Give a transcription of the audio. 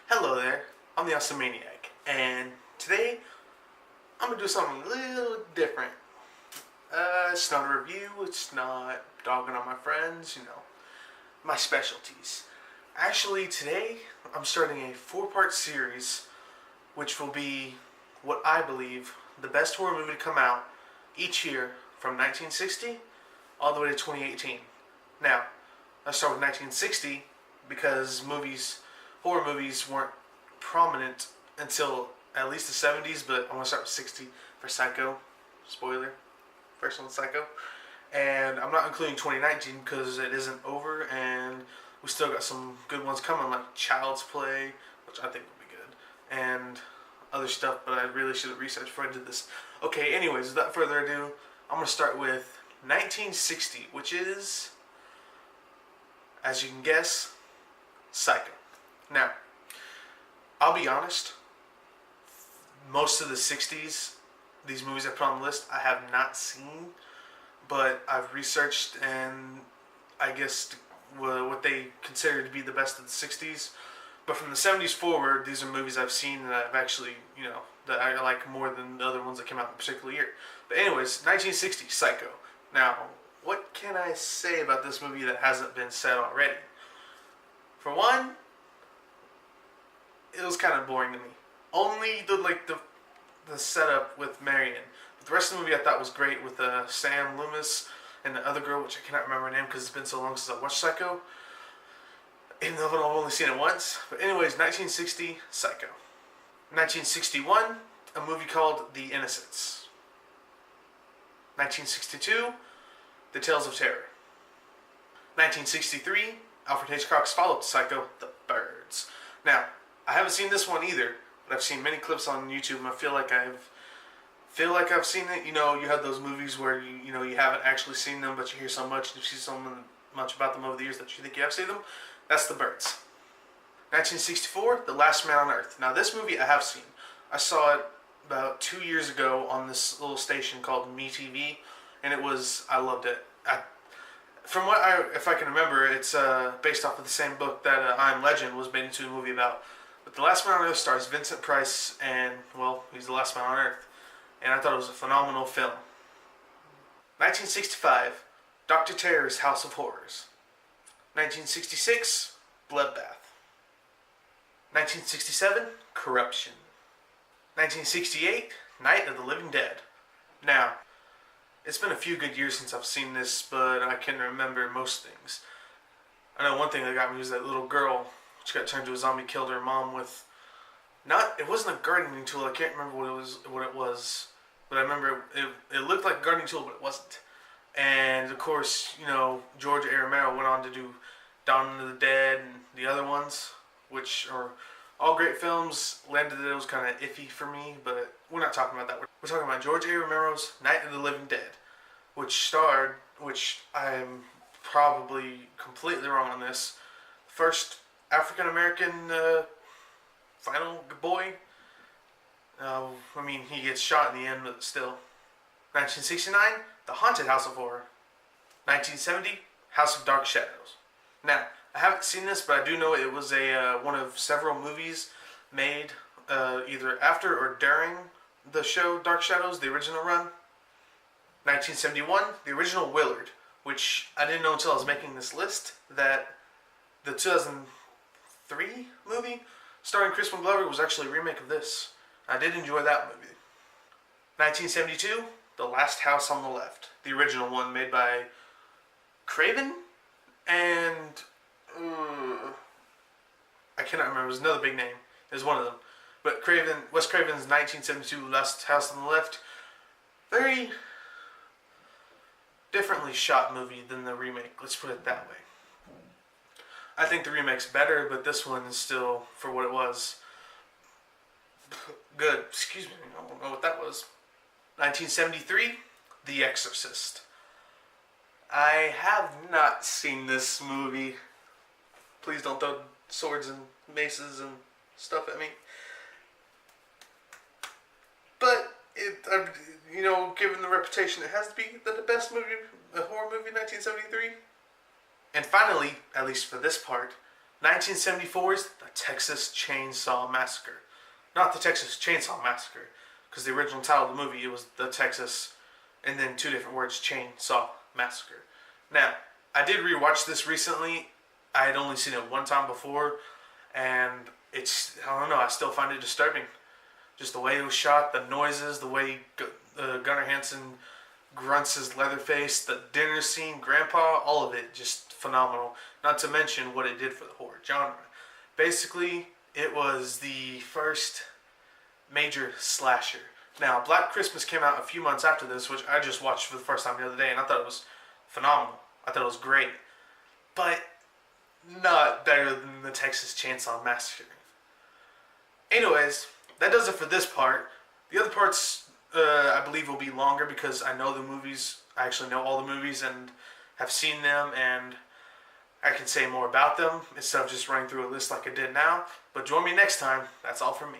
Hello there, I'm the Awesome Maniac, and today I'm gonna do something a little different. It's not a review, it's not dogging on my friends, my specialties. Actually, today I'm starting a 4-part series, which will be what I believe the best horror movie to come out each year from 1960 all the way to 2018. Now, let's start with 1960 because horror movies weren't prominent until at least the 70s, but I want to start with 60 for Psycho. Spoiler, first one, Psycho. And I'm not including 2019 because it isn't over, and we still got some good ones coming, like Child's Play, which I think will be good, and other stuff, but I really should have researched before I did this. Okay, anyways, without further ado, I'm going to start with 1960, which is, as you can guess, Psycho. Now, I'll be honest, most of the 60s, these movies I put on the list, I have not seen, but I've researched and I guess what they consider to be the best of the 60s. But from the 70s forward, these are movies I've seen that I've actually, that I like more than the other ones that came out in a particular year. But anyways, 1960, Psycho. Now, what can I say about this movie that hasn't been said already? For one, it was kind of boring to me. Only the setup with Marion. But the rest of the movie I thought was great with Sam Loomis and the other girl, which I cannot remember her name because it's been so long since I watched Psycho. Even though I've only seen it once. But anyways, 1960, Psycho. 1961, a movie called The Innocents. 1962, The Tales of Terror. 1963, Alfred Hitchcock's follow-up to Psycho, The Birds. Now, I haven't seen this one either, but I've seen many clips on YouTube, and I feel like I've seen it. You have those movies where you haven't actually seen them, but you hear so much, and you see so much about them over the years that you think you have seen them. That's The Birds. 1964, The Last Man on Earth. Now, this movie I have seen. I saw it about 2 years ago on this little station called MeTV, and I loved it. If I can remember, it's based off of the same book that I Am Legend was made into a movie about. But The Last Man on Earth stars Vincent Price, and, well, he's the last man on Earth. And I thought it was a phenomenal film. 1965, Dr. Terror's House of Horrors. 1966, Bloodbath. 1967, Corruption. 1968, Night of the Living Dead. Now, it's been a few good years since I've seen this, but I can remember most things. I know one thing that got me was that little girl, which got turned into a zombie, killed her mom with it wasn't a gardening tool. I can't remember what it was, but I remember it looked like a gardening tool, but it wasn't. And of course, George A. Romero went on to do Dawn of the Dead and the other ones, which are all great films. Land of the Dead was kind of iffy for me, but we're not talking about that. We're talking about George A. Romero's Night of the Living Dead, which I'm probably completely wrong on this, first African American final boy. He gets shot in the end, but still. 1969, The Haunted House of Horror. 1970, House of Dark Shadows. Now, I haven't seen this, but I do know it was one of several movies made either after or during the show Dark Shadows, the original run. 1971, the original Willard, which I didn't know until I was making this list, that the 2003 movie starring Crispin Glover was actually a remake of this. I did enjoy that movie. 1972, The Last House on the Left, the original one made by Craven and I cannot remember. It was another big name. It was one of them. But Wes Craven's 1972 Last House on the Left, very differently shot movie than the remake. Let's put it that way. I think the remake's better, but this one is still, for what it was, good. Excuse me, I don't know what that was. 1973, The Exorcist. I have not seen this movie. Please don't throw swords and maces and stuff at me. But given the reputation, it has to be the best movie, a horror movie, 1973. And finally, at least for this part, 1974's The Texas Chainsaw Massacre. Not The Texas Chainsaw Massacre, because the original title of the movie, it was The Texas, and then two different words, Chainsaw Massacre. Now, I did rewatch this recently. I had only seen it one time before, and I don't know, I still find it disturbing. Just the way it was shot, the noises, the way Gunnar Hansen grunts his Leatherface, the dinner scene, Grandpa, all of it just phenomenal. Not to mention what it did for the horror genre. Basically, it was the first major slasher. Now, Black Christmas came out a few months after this, which I just watched for the first time the other day, and I thought it was phenomenal. I thought it was great. But not better than the Texas Chainsaw Massacre. Anyways, that does it for this part. The other parts, I believe, will be longer because I know the movies. I actually know all the movies and have seen them, and I can say more about them instead of just running through a list like I did now. But join me next time. That's all from me.